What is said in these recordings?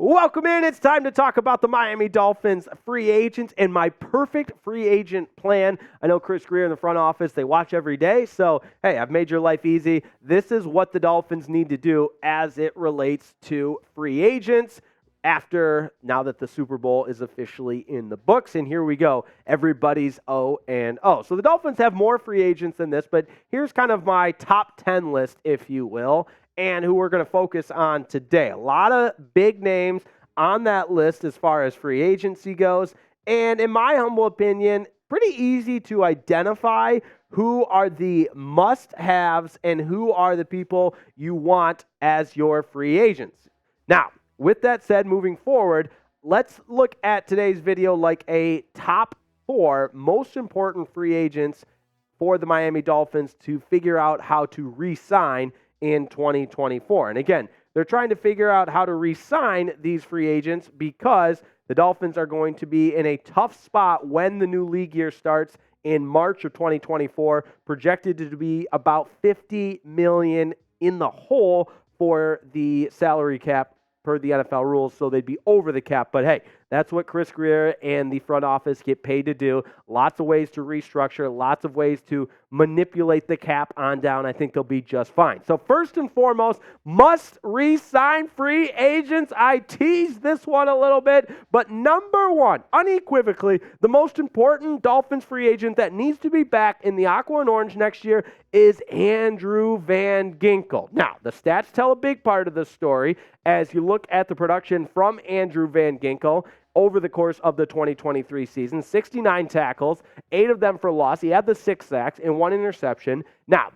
Welcome in. It's time to talk about the Miami Dolphins free agents and my perfect free agent plan. I know Chris Grier in the front office, they watch every day. So, hey, I've made your life easy. This is what the Dolphins need to do as it relates to free agents now that the Super Bowl is officially in the books. And here we go. Everybody's O&O. So the Dolphins have more free agents than this, but here's kind of my top 10 list, if you will, and who we're going to focus on today. A lot of big names on that list as far as free agency goes. And in my humble opinion, pretty easy to identify who are the must-haves and who are the people you want as your free agents. Now, with that said, moving forward, let's look at today's video like a top 4 most important free agents for the Miami Dolphins to figure out how to re-sign in 2024. And again, they're trying to figure out how to re-sign these free agents because the Dolphins are going to be in a tough spot when the new league year starts in March of 2024, projected to be about $50 million in the hole for the salary cap per the NFL rules, so they'd be over the cap. But hey, that's what Chris Grier and the front office get paid to do. Lots of ways to restructure, lots of ways to manipulate the cap on down. I think they'll be just fine. So first and foremost, must re-sign free agents. I teased this one a little bit, but number one, unequivocally, the most important Dolphins free agent that needs to be back in the aqua and orange next year is Andrew Van Ginkel. Now, the stats tell a big part of the story as you look at the production from Andrew Van Ginkel over the course of the 2023 season. 69 tackles, 8 of them for loss. He had the 6 sacks and 1 interception. Now,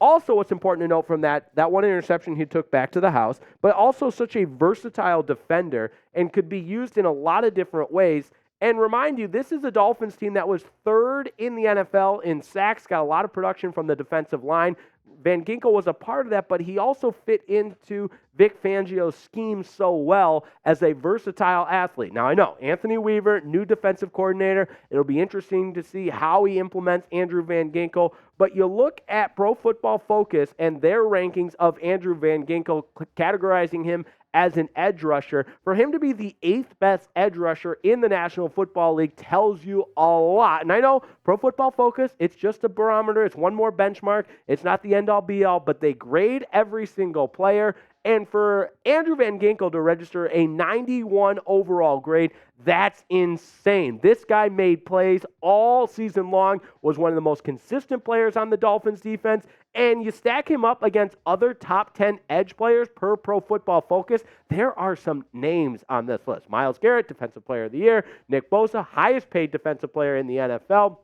also what's important to note from that 1 interception he took back to the house, but also such a versatile defender and could be used in a lot of different ways. And remind you, this is a Dolphins team that was 3rd in the NFL in sacks, got a lot of production from the defensive line. Van Ginkel was a part of that, but he also fit into Vic Fangio's scheme so well as a versatile athlete. Now, I know, Anthony Weaver, new defensive coordinator. It'll be interesting to see how he implements Andrew Van Ginkel. But you look at Pro Football Focus and their rankings of Andrew Van Ginkel, categorizing him as an edge rusher. For him to be the 8th best edge rusher in the National Football League tells you a lot. And I know Pro Football Focus, it's just a barometer. It's one more benchmark. It's not the end-all be-all, but they grade every single player. And for Andrew Van Ginkel to register a 91 overall grade, that's insane. This guy made plays all season long, was one of the most consistent players on the Dolphins defense, and you stack him up against other top 10 edge players per Pro Football Focus, there are some names on this list. Myles Garrett, Defensive Player of the Year. Nick Bosa, highest paid defensive player in the NFL.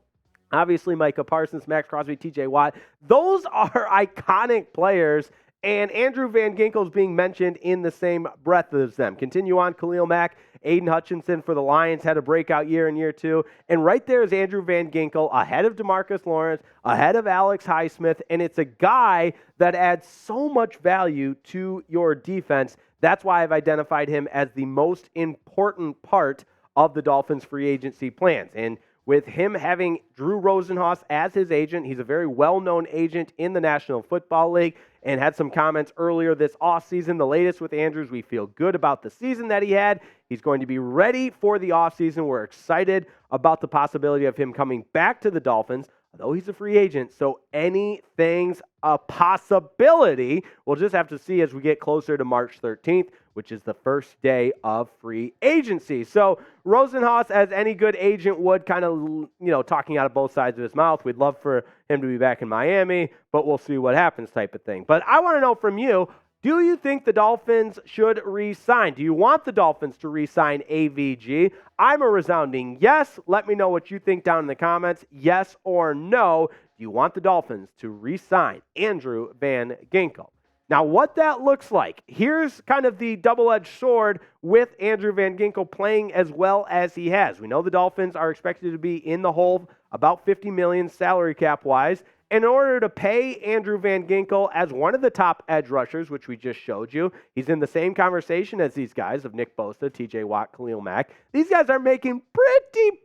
Obviously, Micah Parsons, Max Crosby, TJ Watt. Those are iconic players, and Andrew Van Ginkel is being mentioned in the same breath as them. Continue on, Khalil Mack, Aiden Hutchinson for the Lions had a breakout year in year 2. And right there is Andrew Van Ginkel ahead of DeMarcus Lawrence, ahead of Alex Highsmith, and it's a guy that adds so much value to your defense. That's why I've identified him as the most important part of the Dolphins free agency plans. And with him having Drew Rosenhaus as his agent, he's a very well-known agent in the National Football League and had some comments earlier this offseason. The latest with Andrews, we feel good about the season that he had. He's going to be ready for the offseason. We're excited about the possibility of him coming back to the Dolphins, although he's a free agent, so anything's a possibility. We'll just have to see as we get closer to March 13th, which is the first day of free agency. So Rosenhaus, as any good agent would, kind of, talking out of both sides of his mouth. We'd love for him to be back in Miami, but we'll see what happens type of thing. But I want to know from you, do you think the Dolphins should re-sign? Do you want the Dolphins to re-sign AVG? I'm a resounding yes. Let me know what you think down in the comments, yes or no. Do you want the Dolphins to re-sign Andrew Van Ginkel? Now, what that looks like, here's kind of the double-edged sword with Andrew Van Ginkel playing as well as he has. We know the Dolphins are expected to be in the hole about $50 million salary cap-wise. In order to pay Andrew Van Ginkel as one of the top edge rushers, which we just showed you, he's in the same conversation as these guys of Nick Bosa, TJ Watt, Khalil Mack. These guys are making pretty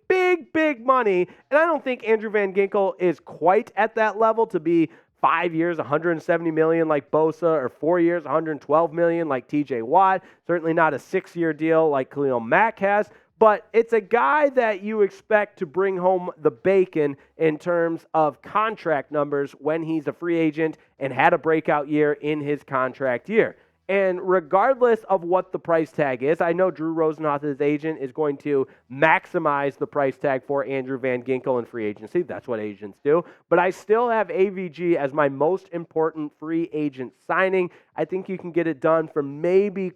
big money, and I don't think Andrew Van Ginkel is quite at that level to be 5 years, $170 million like Bosa, or 4 years, $112 million like TJ Watt. Certainly not a 6-year deal like Khalil Mack has. But it's a guy that you expect to bring home the bacon in terms of contract numbers when he's a free agent and had a breakout year in his contract year. And regardless of what the price tag is, I know Drew Rosenhaus, his agent, is going to maximize the price tag for Andrew Van Ginkel in free agency. That's what agents do. But I still have AVG as my most important free agent signing. I think you can get it done for maybe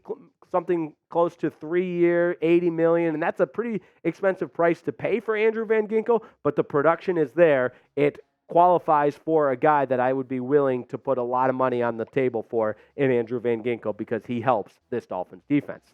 something close to 3-year, $80 million, and that's a pretty expensive price to pay for Andrew Van Ginkel, but the production is there. It qualifies for a guy that I would be willing to put a lot of money on the table for in Andrew Van Ginkel because he helps this Dolphins defense.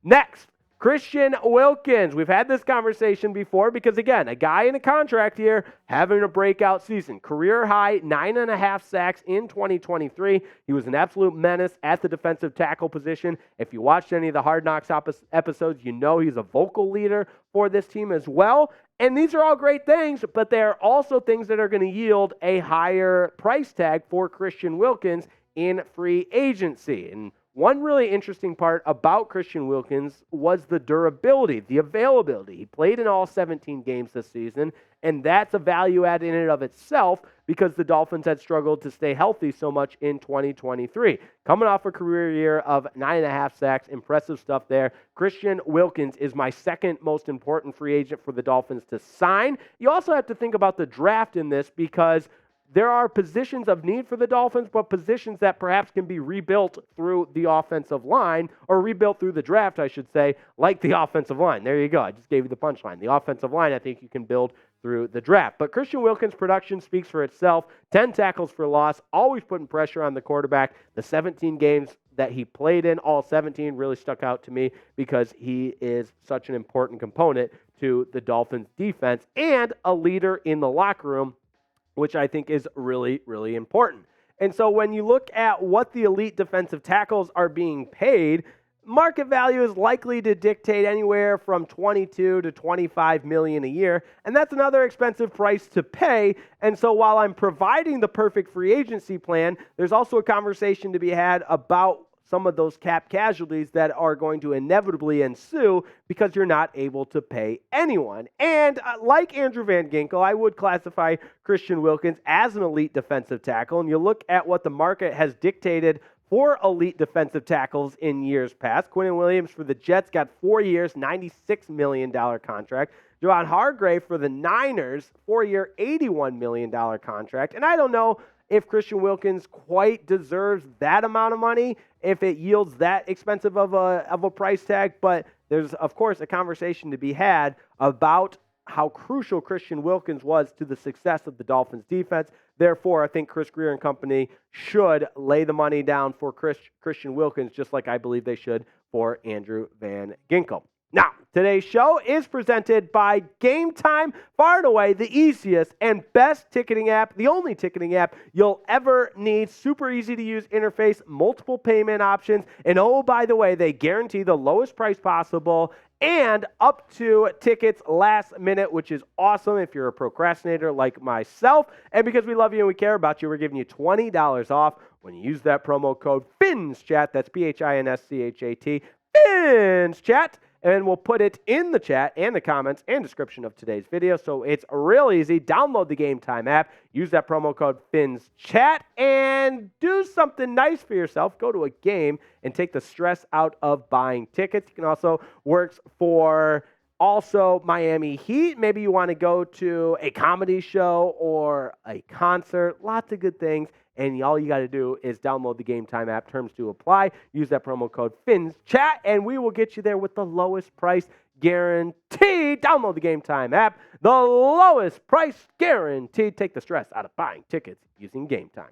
Next, Christian Wilkins. We've had this conversation before because, again, a guy in a contract year having a breakout season. Career high, 9.5 sacks in 2023. He was an absolute menace at the defensive tackle position. If you watched any of the Hard Knocks episodes, you know he's a vocal leader for this team as well. And these are all great things, but they're also things that are going to yield a higher price tag for Christian Wilkins in free agency. And one really interesting part about Christian Wilkins was the durability, the availability. He played in all 17 games this season, and that's a value add in and of itself because the Dolphins had struggled to stay healthy so much in 2023. Coming off a career year of 9.5 sacks, impressive stuff there. Christian Wilkins is my second most important free agent for the Dolphins to sign. You also have to think about the draft in this because there are positions of need for the Dolphins, but positions that perhaps can be rebuilt through the offensive line, or rebuilt through the draft, I should say, like the offensive line. There you go. I just gave you the punchline. The offensive line, I think you can build through the draft. But Christian Wilkins' production speaks for itself. 10 tackles for loss, always putting pressure on the quarterback. The 17 games that he played in, all 17, really stuck out to me because he is such an important component to the Dolphins' defense and a leader in the locker room, which I think is really, really important. And so when you look at what the elite defensive tackles are being paid, market value is likely to dictate anywhere from $22 to $25 million a year, and that's another expensive price to pay. And so while I'm providing the perfect free agency plan, there's also a conversation to be had about some of those cap casualties that are going to inevitably ensue because you're not able to pay anyone. And like Andrew Van Ginkel, I would classify Christian Wilkins as an elite defensive tackle. And you look at what the market has dictated for elite defensive tackles in years past. Quinnen Williams for the Jets got 4 years, $96 million contract. Javon Hargrave for the Niners, 4-year, $81 million contract. And I don't know if Christian Wilkins quite deserves that amount of money, if it yields that expensive of a price tag. But there's, of course, a conversation to be had about how crucial Christian Wilkins was to the success of the Dolphins defense. Therefore, I think Chris Grier and company should lay the money down for Christian Wilkins, just like I believe they should for Andrew Van Ginkel. Now, today's show is presented by Game Time, far and away the easiest and best ticketing app, the only ticketing app you'll ever need. Super easy to use interface, multiple payment options, and oh, by the way, they guarantee the lowest price possible and up to tickets last minute, which is awesome if you're a procrastinator like myself. And because we love you and we care about you, we're giving you $20 off when you use that promo code FINSCHAT. That's PHINSCHAT, FINSCHAT. And we'll put it in the chat and the comments and description of today's video. So it's real easy. Download the Game Time app. Use that promo code FINSCHAT and do something nice for yourself. Go to a game and take the stress out of buying tickets. You can also work for Miami Heat. Maybe you want to go to a comedy show or a concert. Lots of good things. And all you got to do is download the Game Time app. Terms to apply. Use that promo code FINSCHAT, and we will get you there with the lowest price guaranteed. Download the Game Time app. The lowest price guaranteed. Take the stress out of buying tickets using Game Time.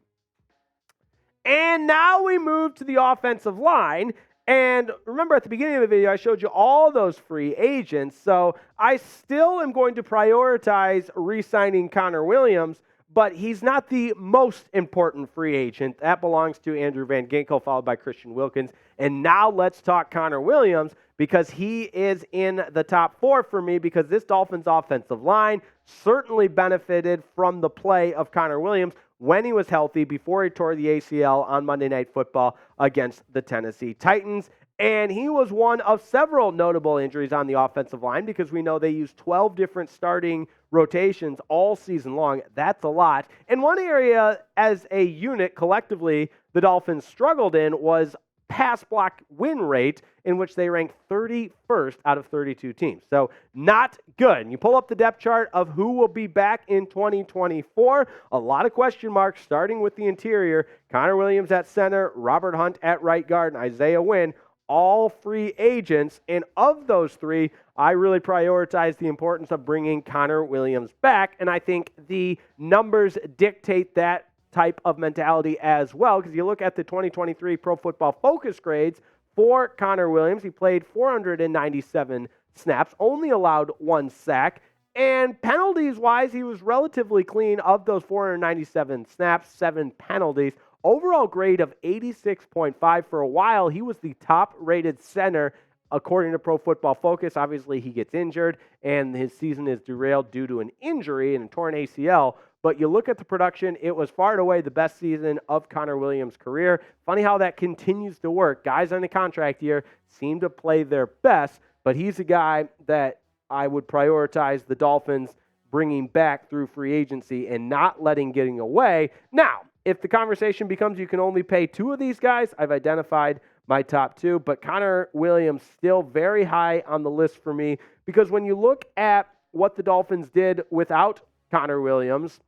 And now we move to the offensive line. And remember at the beginning of the video, I showed you all those free agents. So I still am going to prioritize re-signing Connor Williams, but he's not the most important free agent. That belongs to Andrew Van Ginkel, followed by Christian Wilkins. And now let's talk Connor Williams, because he is in the top 4 for me, because this Dolphins offensive line certainly benefited from the play of Connor Williams. when he was healthy before he tore the ACL on Monday Night Football against the Tennessee Titans. And he was one of several notable injuries on the offensive line because we know they used 12 different starting rotations all season long. That's a lot. And one area as a unit collectively the Dolphins struggled in was pass block win rate, in which they ranked 31st out of 32 teams. So not good. And you pull up the depth chart of who will be back in 2024. A lot of question marks, starting with the interior. Connor Williams at center, Robert Hunt at right guard, and Isaiah Wynn, all free agents. And of those three, I really prioritize the importance of bringing Connor Williams back. And I think the numbers dictate that type of mentality as well, because you look at the 2023 Pro Football Focus grades for Connor Williams. He played 497 snaps, only allowed 1 sack, and penalties-wise, he was relatively clean. Of those 497 snaps, 7 penalties. Overall grade of 86.5. For a while, he was the top-rated center according to Pro Football Focus. Obviously, he gets injured, and his season is derailed due to an injury and a torn ACL. But you look at the production, it was far and away the best season of Connor Williams' career. Funny how that continues to work. Guys on a contract year seem to play their best, but he's a guy that I would prioritize the Dolphins bringing back through free agency and not letting getting away. Now, if the conversation becomes you can only pay 2 of these guys, I've identified my top 2, but Connor Williams still very high on the list for me, because when you look at what the Dolphins did without Connor Williams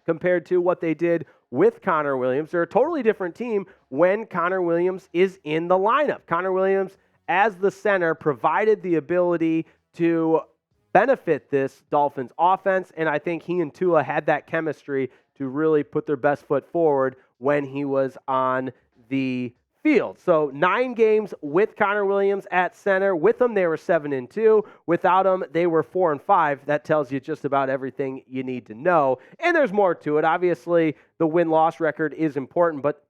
compared to what they did with Connor Williams, they're a totally different team when Connor Williams is in the lineup. Connor Williams, as the center, provided the ability to benefit this Dolphins offense, and I think he and Tua had that chemistry to really put their best foot forward when he was on the field. So 9 games with Connor Williams at center. With him, they were 7-2. Without him, they were 4-5. That tells you just about everything you need to know. And there's more to it. Obviously, the win-loss record is important, but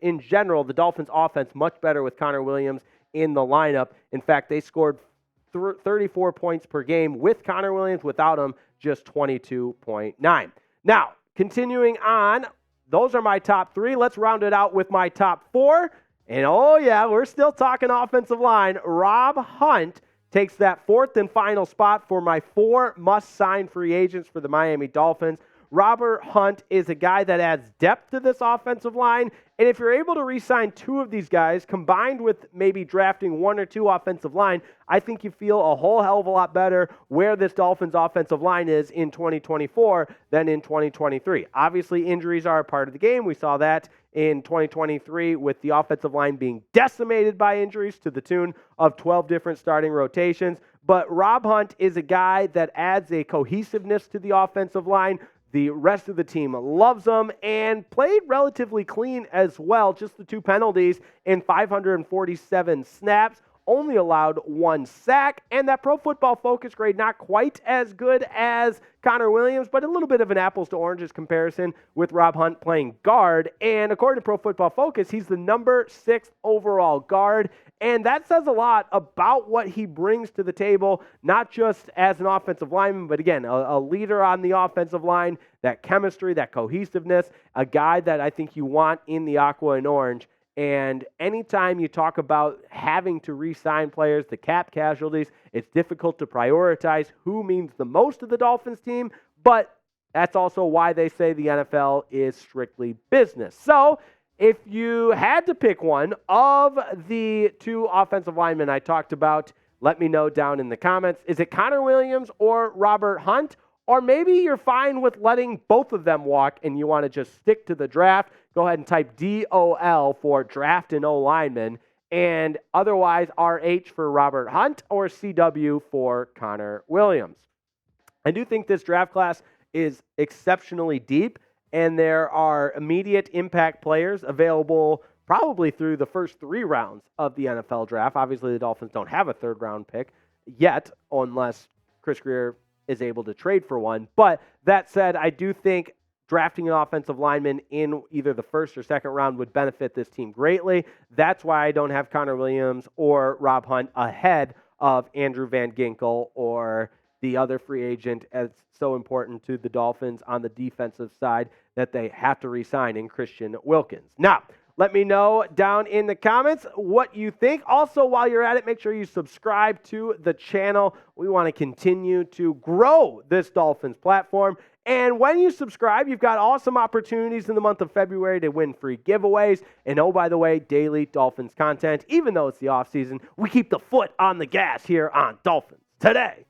in general, the Dolphins offense much better with Connor Williams in the lineup. In fact, they scored 34 points per game with Connor Williams. Without him, just 22.9. Now, continuing on, those are my top 3. Let's round it out with my top 4. And oh yeah, we're still talking offensive line. Rob Hunt takes that 4th and final spot for my 4 must-sign free agents for the Miami Dolphins. Robert Hunt is a guy that adds depth to this offensive line, and if you're able to re-sign 2 of these guys, combined with maybe drafting 1 or 2 offensive line, I think you feel a whole hell of a lot better where this Dolphins offensive line is in 2024 than in 2023. Obviously, injuries are a part of the game. We saw that in 2023 with the offensive line being decimated by injuries to the tune of 12 different starting rotations. But Rob Hunt is a guy that adds a cohesiveness to the offensive line. The rest of the team loves him and played relatively clean as well. Just the 2 penalties in 547 snaps. Only allowed 1 sack, and that Pro Football Focus grade not quite as good as Connor Williams, but a little bit of an apples to oranges comparison with Rob Hunt playing guard. And according to Pro Football Focus, he's the number 6 overall guard, and that says a lot about what he brings to the table, not just as an offensive lineman, but again, a leader on the offensive line, that chemistry, that cohesiveness, a guy that I think you want in the aqua and orange. And anytime you talk about having to re-sign players, the cap casualties, it's difficult to prioritize who means the most to the Dolphins team, but that's also why they say the NFL is strictly business. So if you had to pick one of the 2 offensive linemen I talked about, let me know down in the comments. Is it Connor Williams or Robert Hunt? Or maybe you're fine with letting both of them walk and you want to just stick to the draft. Go ahead and type DOL for draft and O-lineman. And otherwise, RH for Robert Hunt or CW for Connor Williams. I do think this draft class is exceptionally deep, and there are immediate impact players available probably through the first 3 rounds of the NFL draft. Obviously, the Dolphins don't have a 3rd-round pick yet, unless Chris Grier is able to trade for one. But that said, I do think drafting an offensive lineman in either the 1st or 2nd round would benefit this team greatly. That's why I don't have Connor Williams or Rob Hunt ahead of Andrew Van Ginkel or the other free agent, as so important to the Dolphins on the defensive side that they have to re-sign in Christian Wilkins. Now, let me know down in the comments what you think. Also, while you're at it, make sure you subscribe to the channel. We want to continue to grow this Dolphins platform. And when you subscribe, you've got awesome opportunities in the month of February to win free giveaways. And oh, by the way, daily Dolphins content. Even though it's the offseason, we keep the foot on the gas here on Dolphins Today.